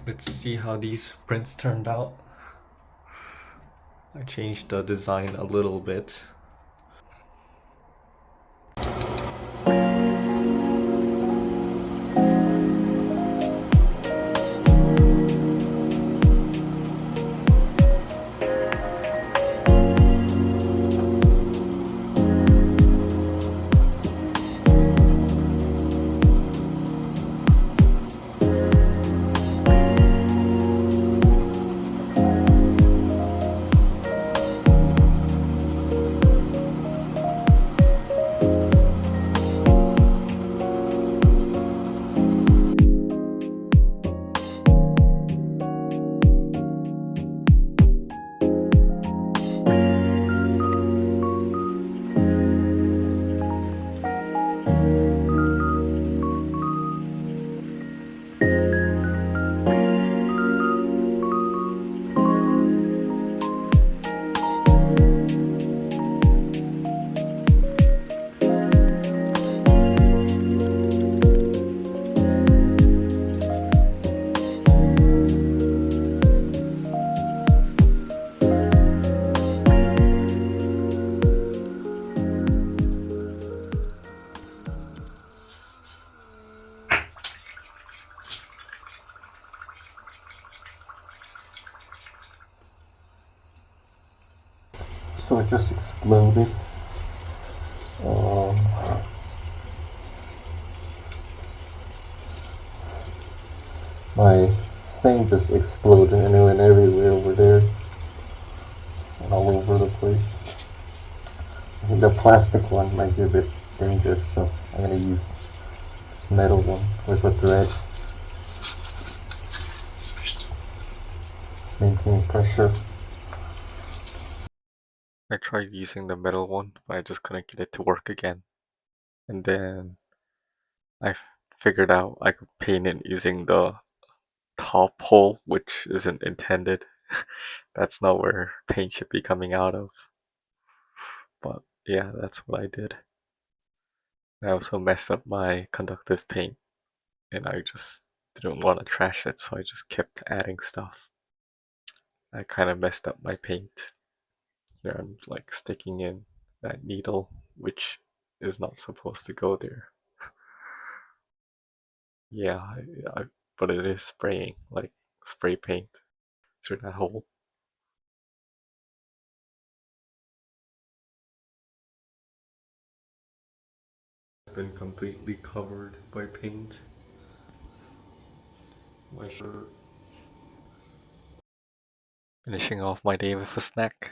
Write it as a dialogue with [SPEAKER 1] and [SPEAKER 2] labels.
[SPEAKER 1] Let's see how these prints turned out. I changed the design a little bit. So it just exploded. My thing just exploded and it went everywhere over there and all over the place. I think the plastic one might be a bit dangerous, so I'm gonna use metal one with a thread. Maintain pressure. I tried using the metal one, but I just couldn't get it to work again. And then I figured out I could paint it using the top hole, which isn't intended. That's not where paint should be coming out of. But yeah, that's what I did. I also messed up my conductive paint, and I just didn't want to trash it, so I just kept adding stuff. I kind of messed up my paint. I'm like sticking in that needle, which is not supposed to go there. Yeah, but it is spraying, like spray paint through that hole. Been completely covered by paint. My shirt. Finishing off my day with a snack.